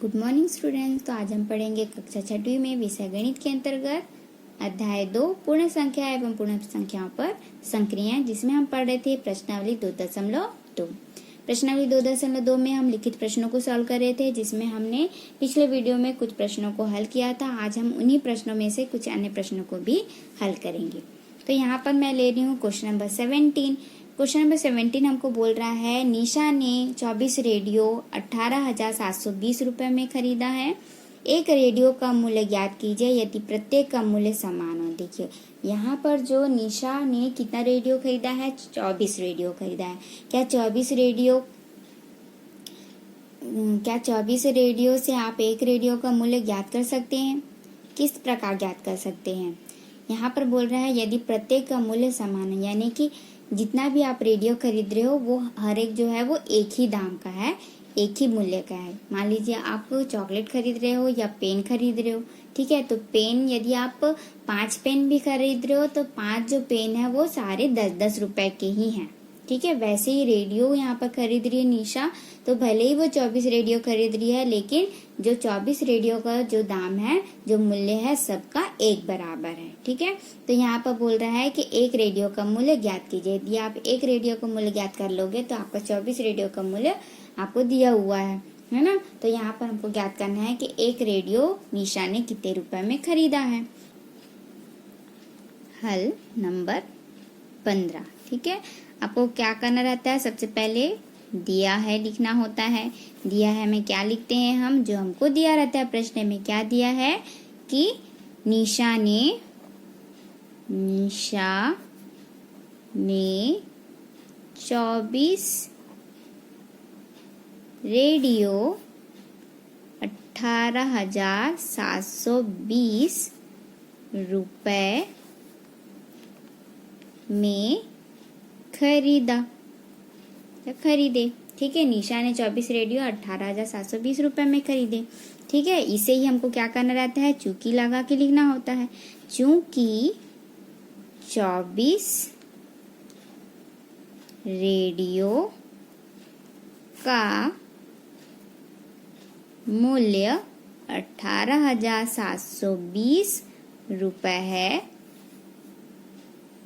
Good morning students. तो आज हम पढ़ेंगे कक्षा 6वीं में विषय गणित के अंतर्गत अध्याय 2 पूर्ण संख्या एवं पूर्ण संख्याओं पर संक्रियाएं, जिसमें हम पढ़ रहे थे प्रश्नावली 2.2। प्रश्नावली 2.2 में हम लिखित प्रश्नों को सॉल्व कर रहे थे, जिसमें हमने पिछले वीडियो में कुछ प्रश्नों को हल किया था। आज हम उन्हीं प्रश्नों में से कुछ अन्य प्रश्नों को भी हल करेंगे। तो यहाँ पर मैं ले रही हूँ क्वेश्चन नंबर 17। क्वेश्चन नंबर 17 हमको बोल रहा है, निशा ने 24 रेडियो 18,720 रुपए में खरीदा है। एक रेडियो का मूल्य ज्ञात कीजिए यदि प्रत्येक का मूल्य समान हो। देखिए यहाँ पर जो निशा ने कितना रेडियो खरीदा है, 24 रेडियो खरीदा है। क्या 24 रेडियो से आप एक रेडियो का मूल्य ज्ञात कर सकते हैं? किस प्रकार ज्ञात कर सकते हैं? यहाँ पर बोल रहा है यदि प्रत्येक का मूल्य समान है, यानी कि जितना भी आप रेडियो खरीद रहे हो वो हर एक जो है वो एक ही दाम का है, एक ही मूल्य का है। मान लीजिए आप चॉकलेट खरीद रहे हो या पेन खरीद रहे हो, ठीक है। तो पेन यदि आप 5 पेन भी खरीद रहे हो तो 5 जो पेन है वो सारे 10-10 रुपए के ही हैं, ठीक है। वैसे ही रेडियो यहाँ पर खरीद रही है निशा, तो भले ही वो 24 रेडियो खरीद रही है, लेकिन जो 24 रेडियो का जो दाम है, जो मूल्य है, सबका एक बराबर है, ठीक है। तो यहाँ पर बोल रहा है कि एक रेडियो का मूल्य ज्ञात कीजिए। यदि आप एक रेडियो का मूल्य ज्ञात कर लोगे तो आपका 24 रेडियो का मूल्य आपको दिया हुआ है ना। तो यहाँ पर हमको ज्ञात करना है कि एक रेडियो निशा ने कितने रुपए में खरीदा है। हल नंबर 15, ठीक है। आपको क्या करना रहता है, सबसे पहले दिया है लिखना होता है। दिया है में क्या लिखते हैं हम, जो हमको दिया रहता है प्रश्न में। क्या दिया है कि निशा ने 24 रेडियो 18,720 रुपए में खरीदे, ठीक है। निशा ने 24 रेडियो 18,720 रुपए में खरीदे, ठीक है। इसे ही हमको क्या करना रहता है, चूंकि लगा के लिखना होता है। चूंकि 24 रेडियो का मूल्य 18,720 रुपए है,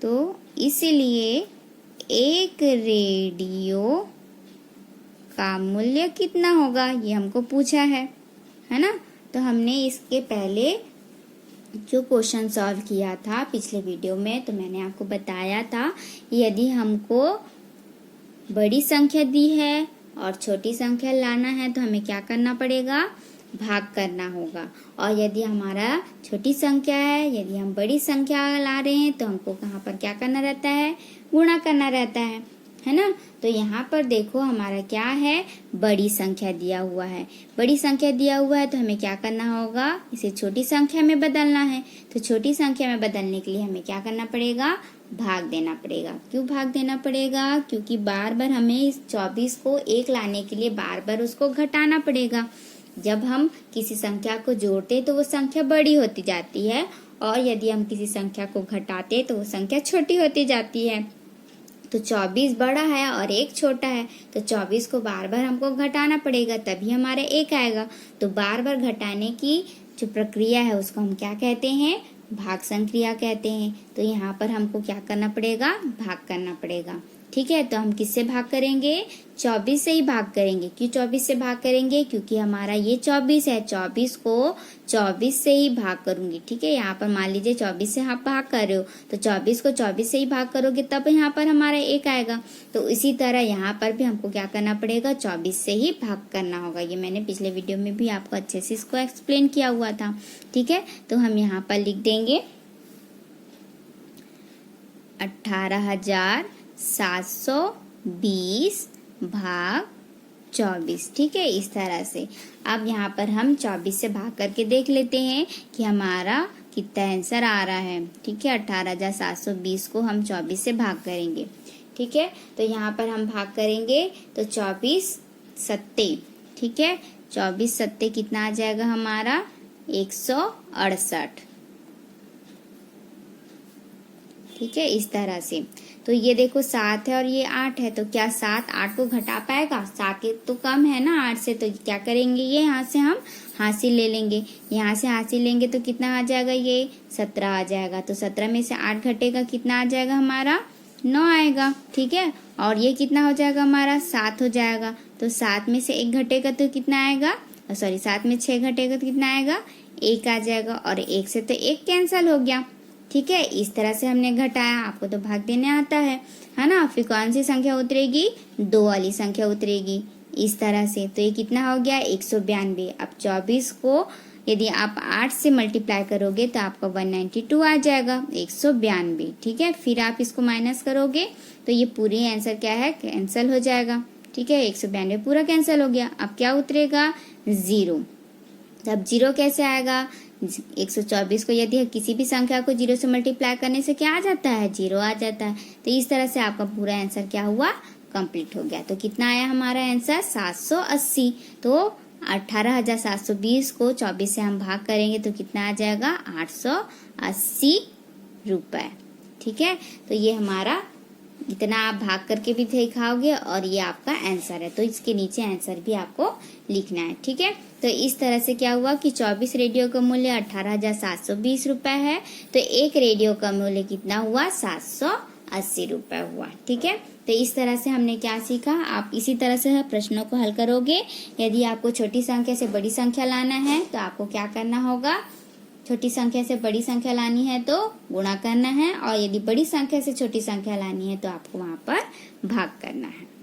तो इसलिए एक रेडियो का मूल्य कितना होगा, ये हमको पूछा है ना। तो हमने इसके पहले जो क्वेश्चन सॉल्व किया था पिछले वीडियो में, तो मैंने आपको बताया था यदि हमको बड़ी संख्या दी है और छोटी संख्या लाना है तो हमें क्या करना पड़ेगा, भाग करना होगा। और यदि हमारा छोटी संख्या है, यदि हम बड़ी संख्या ला रहे हैं तो हमको कहाँ पर क्या करना रहता है, गुणा करना रहता है ना। तो यहाँ पर देखो हमारा क्या है, बड़ी संख्या दिया हुआ है। बड़ी संख्या दिया हुआ है तो हमें क्या करना होगा, इसे छोटी संख्या में बदलना है। तो छोटी संख्या में बदलने के लिए हमें क्या करना पड़ेगा, भाग देना पड़ेगा। क्यों भाग देना पड़ेगा, क्योंकि बार बार हमें इस 24 को एक लाने के लिए बार बार उसको घटाना पड़ेगा। जब हम किसी संख्या को जोड़ते तो वो संख्या बड़ी होती जाती है, और यदि हम किसी संख्या को घटाते तो वो संख्या छोटी होती जाती है। तो 24 बड़ा है और एक छोटा है, तो 24 को बार बार हमको घटाना पड़ेगा, तभी हमारा एक आएगा। तो बार बार घटाने की जो प्रक्रिया है उसको हम क्या कहते हैं, भाग संक्रिया कहते हैं। तो यहाँ पर हमको क्या करना पड़ेगा, भाग करना पड़ेगा, ठीक है। तो हम किससे भाग करेंगे, 24 से ही भाग करेंगे। क्यों 24 से भाग करेंगे, क्योंकि हमारा ये 24 है, 24 को 24 से ही भाग करूंगी, ठीक है। यहाँ पर मान लीजिए 24 से आप भाग कर रहे हो, तो 24 को 24 से ही भाग करोगे तब यहाँ पर हमारा एक आएगा। तो इसी तरह यहाँ पर भी हमको क्या करना पड़ेगा, 24 से ही भाग करना होगा। ये मैंने पिछले वीडियो में भी आपको अच्छे से इसको एक्सप्लेन किया हुआ था, ठीक है। तो हम यहाँ पर लिख देंगे 18,720 भाग 24, ठीक है, इस तरह से। अब यहाँ पर हम 24 से भाग करके देख लेते हैं कि हमारा कितना आंसर आ रहा है, ठीक है। 18,720 को हम 24 से भाग करेंगे, ठीक है। तो यहाँ पर हम भाग करेंगे तो 24 सत्ते, ठीक है। 24 सत्ते कितना आ जाएगा हमारा, 168, ठीक है, इस तरह से। तो ये देखो 7 है और ये 8 है, तो क्या 7 8 को घटा पाएगा? 7 तो कम है ना 8 से, तो क्या करेंगे, ये यहाँ से हम हासिल ले लेंगे। यहाँ से हासिल लेंगे तो कितना आ जाएगा, ये 17 आ जाएगा। तो 17 में से 8 घटेगा, कितना आ जाएगा हमारा, 9 आएगा। ठीक है, और ये कितना हो जाएगा हमारा, 7 हो जाएगा। तो 7 में से 1 घटेगा तो कितना आएगा, सॉरी 7 में 6 घटेगा तो कितना आएगा, 1 आ जाएगा। और 1 से तो 1 कैंसल हो गया। ठीक है, इस तरह से हमने घटाया। आपको तो भाग देने आता है ना। फिर कौन सी संख्या उतरेगी, 2 वाली संख्या उतरेगी, इस तरह से। तो ये कितना हो गया, 192। अब 24 को यदि आप 8 से मल्टीप्लाई करोगे तो आपका 192 आ जाएगा, 192। ठीक है, फिर आप इसको माइनस करोगे तो ये पूरी आंसर क्या है, कैंसिल हो जाएगा। ठीक है, 192 पूरा कैंसिल हो गया। अब क्या उतरेगा, 0। अब 0 कैसे आएगा, 124 को यदि किसी भी संख्या को 0 से मल्टीप्लाई करने से क्या आ जाता है, 0 आ जाता है। तो इस तरह से आपका पूरा आंसर क्या हुआ, कंप्लीट हो गया। तो कितना आया हमारा आंसर, 780। तो 18,720 को 24 से हम भाग करेंगे तो कितना आ जाएगा, 880 रुपए। ठीक है, तो ये हमारा इतना आप भाग करके भी दिखाओगे और ये आपका आंसर है। तो इसके नीचे आंसर भी आपको लिखना है। ठीक है, तो इस तरह से क्या हुआ कि 24 रेडियो का मूल्य 18,720 रुपए है। तो एक रेडियो का मूल्य कितना हुआ, 780 रुपए हुआ। ठीक है, तो इस तरह से हमने क्या सीखा, आप इसी तरह से प्रश्नों को हल करोगे। यदि आपको छोटी संख्या से बड़ी संख्या लाना है तो आपको क्या करना होगा, छोटी संख्या से बड़ी संख्या लानी है तो गुणा करना है, और यदि बड़ी संख्या से छोटी संख्या लानी है तो आपको वहां पर भाग करना है।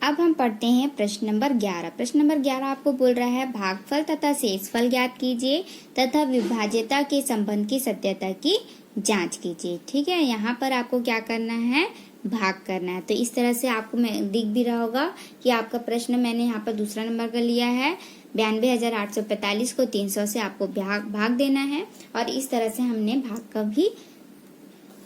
अब हम पढ़ते हैं प्रश्न नंबर 11। प्रश्न नंबर 11 आपको बोल रहा है भागफल तथा शेषफल ज्ञात कीजिए तथा विभाज्यता के संबंध की सत्यता की जांच कीजिए। ठीक है, यहाँ पर आपको क्या करना है, भाग करना है। तो इस तरह से आपको दिख भी रहा होगा कि आपका प्रश्न मैंने यहाँ पर दूसरा नंबर का लिया है। 92,845 को 300 से आपको भाग देना है, और इस तरह से हमने भाग का भी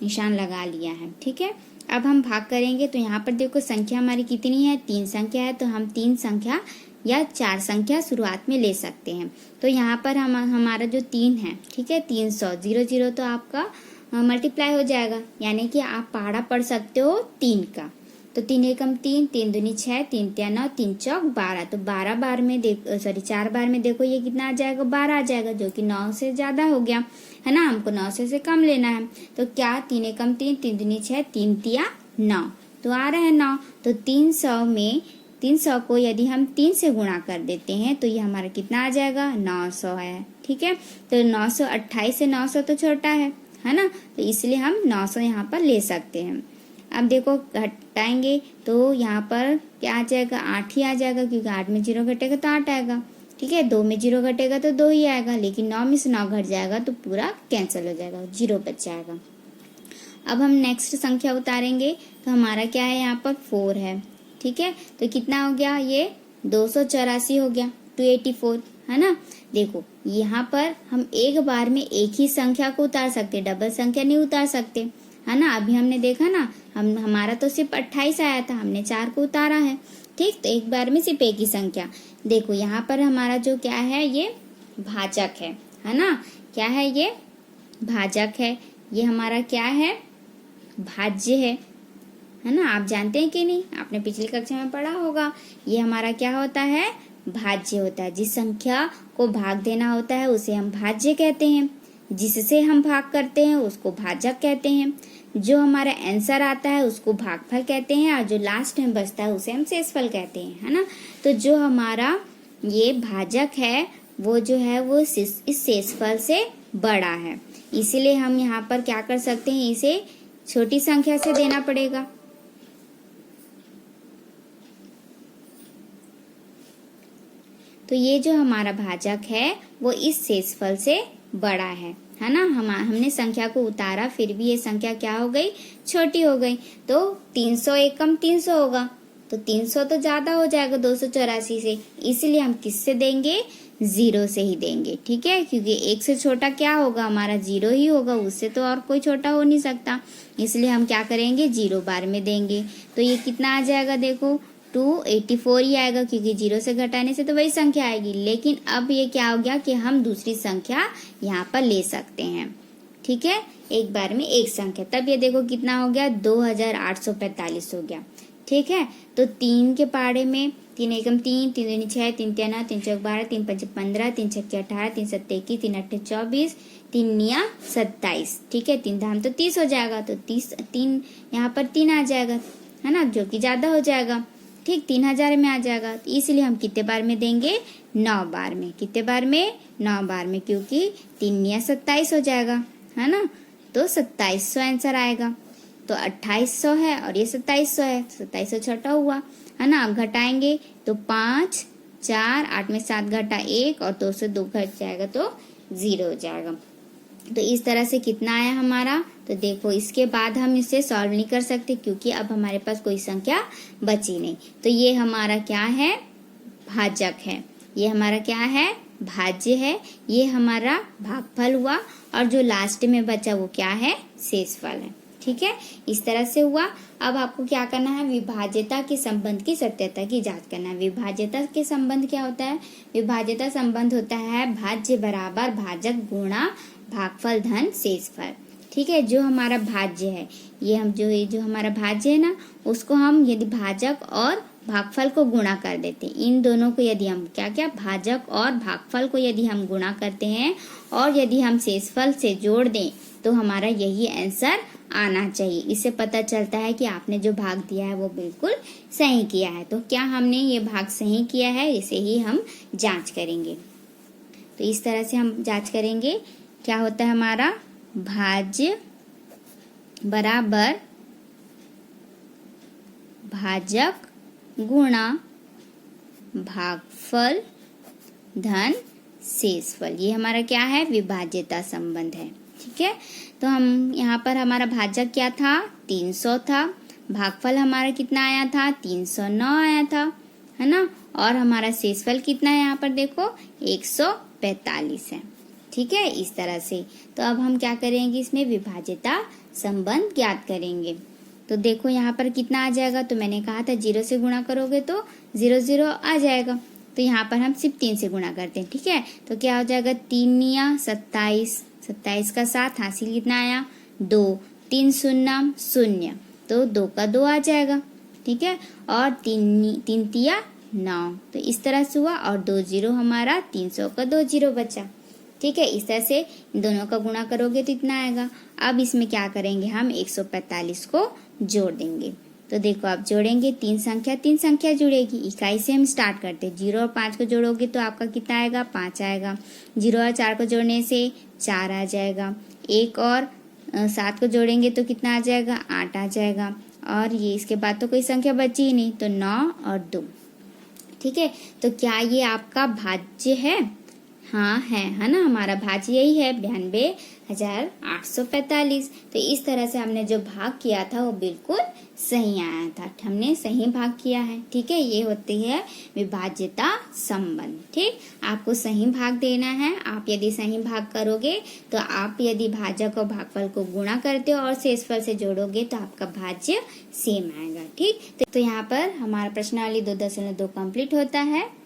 निशान लगा लिया है। ठीक है, अब हम भाग करेंगे तो यहाँ पर देखो संख्या हमारी कितनी है, 3 संख्या है। तो हम 3 संख्या या 4 संख्या शुरुआत में ले सकते हैं। तो यहाँ पर हमारा जो 3 है, ठीक है, 300 0 तो आपका मल्टीप्लाई हो जाएगा, यानी कि आप पहाड़ा पढ़ सकते हो 3 का। तो 3 एकम 3, 3 दूनी 6, 3 तिया 9, 3 चौक 12। तो 12 बार में 4 बार में देखो ये कितना आ जाएगा, 12 आ जाएगा, जो कि 9 से ज्यादा हो गया है ना। हमको 9 से कम लेना है। तो क्या 3 एकम 3, 3 दूनी 6, 3 तिया 9, तो आ रहा है 9। तो 300 में 300 को यदि हम 3 से गुणा कर देते हैं तो ये हमारा कितना आ जाएगा, 900 है। ठीक है, तो 928 से 900 तो छोटा है ना, तो इसलिए हम 900 यहाँ पर ले सकते हैं। अब देखो घटाएंगे तो यहाँ पर क्या आ जाएगा, 8 ही आ जाएगा, क्योंकि 8 में 0 घटेगा तो 8 आएगा। ठीक है, 2 में 0 घटेगा तो 2 ही आएगा, लेकिन 9 में से 9 घट जाएगा तो पूरा कैंसिल हो जाएगा, 0 बच जाएगा। अब हम नेक्स्ट संख्या उतारेंगे तो हमारा क्या है, यहाँ पर 4 है। ठीक है, तो कितना हो गया, ये 284 हो गया, 284 है ना। देखो यहाँ पर हम एक बार में एक ही संख्या को उतार सकते, डबल संख्या नहीं उतार सकते, है ना। अभी हमने देखा ना, हमारा तो सिर्फ 28 आया था, हमने 4 को उतारा है। ठीक, तो एक बार में सिर्फ एक ही संख्या। देखो यहाँ पर हमारा जो क्या है, ये भाजक है ना। क्या है, ये भाजक है। ये हमारा क्या है, भाज्य है ना। आप जानते हैं कि नहीं, आपने पिछली कक्षा में पढ़ा होगा। ये हमारा क्या होता है, भाज्य होता है। जिस संख्या को भाग देना होता है उसे हम भाज्य कहते हैं, जिससे हम भाग करते हैं उसको भाजक कहते हैं, जो हमारा आंसर आता है उसको भागफल कहते हैं, और जो लास्ट में बचता है उसे हम शेषफल कहते हैं, है ना। तो जो हमारा ये भाजक है वो जो है वो इस शेषफल से बड़ा है, इसीलिए हम यहाँ पर क्या कर सकते हैं, इसे छोटी संख्या से देना पड़ेगा। तो ये जो हमारा भाजक है वो इस शेषफल से बड़ा है ना। हमने संख्या को उतारा, फिर भी ये संख्या क्या हो गई, छोटी हो गई। तो 300 एकम 300 होगा, तो 300 तो ज्यादा हो जाएगा 284 से, इसलिए हम किससे देंगे, 0 से ही देंगे। ठीक है, क्योंकि 1 से छोटा क्या होगा, हमारा 0 ही होगा, उससे तो और कोई छोटा हो नहीं सकता, इसलिए हम क्या करेंगे, 0 बार में देंगे। तो ये कितना आ जाएगा, देखो 284 ही आएगा, क्योंकि 0 से घटाने से तो वही संख्या आएगी। लेकिन अब ये क्या हो गया कि हम दूसरी संख्या यहाँ पर ले सकते हैं, ठीक है, एक बार में एक संख्या, तब ये देखो कितना हो गया, 2845 हो गया। ठीक है, तो 3 के पहाड़े में 3 एकम 3, 3 दूनी 6, 3 तिया 9, 3 चौक 12, 3 पंचे 15, 3 छक्के 18, 3 सत्ते 21, 3 अट्ठे 24, 3 निया 27। ठीक है, 3 धाम तो 30 हो जाएगा, तो 30 3 यहाँ पर 3 आ जाएगा, है ना, जो कि ज्यादा हो जाएगा। ठीक, 3000 में आ जाएगा, तो इसलिए हम कितने बार में देंगे, 9 बार में। कितने बार में, 9 बार में, क्योंकि 3 निया 27 हो जाएगा, है ना, तो 2700 आंसर आएगा। तो 2800 है और ये 2700 है, 2700 छठा हुआ, है ना। अब घटाएंगे तो 5 4 8 में 7 घटा 1 और 2 से 2 घट जाएगा तो 0 हो जाएगा। तो इस तरह से कितना आया हमारा, तो देखो इसके बाद हम इसे सॉल्व नहीं कर सकते क्योंकि अब हमारे पास कोई संख्या बची नहीं। तो ये हमारा क्या है, भाजक है, ये हमारा क्या है, भाज्य है, ये हमारा भागफल हुआ, और जो लास्ट में बचा वो क्या है, शेषफल है। ठीक है, इस तरह से हुआ। अब आपको क्या करना है, विभाज्यता के संबंध की सत्यता की जांच करना है। विभाज्यता के संबंध क्या होता है, विभाज्यता संबंध होता है भाज्य बराबर भाजक गुणा भागफल धन शेषफल। ठीक है, जो हमारा भाज्य है, ये जो हमारा भाज्य है ना, उसको हम यदि भाजक और भागफल को गुणा कर देते हैं, इन दोनों को यदि हम क्या भाजक और भागफल को यदि हम गुणा करते हैं और यदि हम शेषफल से जोड़ दें तो हमारा यही आंसर आना चाहिए। इससे पता चलता है कि आपने जो भाग दिया है वो बिल्कुल सही किया है। तो क्या हमने ये भाग सही किया है, इसे ही हम जांच करेंगे। तो इस तरह से हम जांच करेंगे, क्या होता है हमारा, भाज्य बराबर भाजक गुणा भागफल धन शेषफल, ये हमारा क्या है, विभाज्यता संबंध है। ठीक है, तो हम यहाँ पर हमारा भाजक क्या था, 300 था, भागफल हमारा कितना आया था, 309 आया था, है ना, और हमारा शेषफल कितना है, यहाँ पर देखो 145 है। ठीक है, इस तरह से। तो अब हम क्या करेंगे, इसमें विभाज्यता संबंध ज्ञात करेंगे। तो देखो यहाँ पर कितना आ जाएगा, तो मैंने कहा था 0 से गुणा करोगे तो 0 0 आ जाएगा। तो यहाँ पर हम सिर्फ 3 से गुणा करते हैं। ठीक है, तो क्या हो जाएगा, 3 निया 27, 27 का 7 हासिल कितना आया, 2, 3 शून्य 0, तो 2 का 2 आ जाएगा। ठीक है, और 3 तिया 9, तो इस तरह से हुआ, और 2 0 हमारा 300 का 2 0 बचा। ठीक है, इस तरह से दोनों का गुणा करोगे तो इतना आएगा। अब इसमें क्या करेंगे, हम 145 को जोड़ देंगे। तो देखो आप जोड़ेंगे, 3 संख्या जुड़ेगी। इकाई से हम स्टार्ट करते हैं, 0 और 5 को जोड़ोगे तो आपका कितना आएगा, 5 आएगा। 0 और 4 को जोड़ने से 4 आ जाएगा। 1 और 7 को जोड़ेंगे तो कितना आ जाएगा, 8 आ जाएगा। और ये इसके बाद तो कोई संख्या बची ही नहीं, तो 9 और 2। ठीक है, तो क्या ये आपका भाज्य है, हाँ है ना, हमारा भाज्य यही है 92,845। तो इस तरह से हमने जो भाग किया था वो बिल्कुल सही आया था, हमने सही भाग किया है। ठीक है, ये होती है विभाज्यता संबंध। ठीक, आपको सही भाग देना है। आप यदि सही भाग करोगे तो आप यदि भाजक और भागफल को गुणा करते हो और शेषफल से जोड़ोगे तो आपका भाज्य सेम आएगा। ठीक, तो यहाँ पर हमारा प्रश्नावली 2.2 कंप्लीट होता है।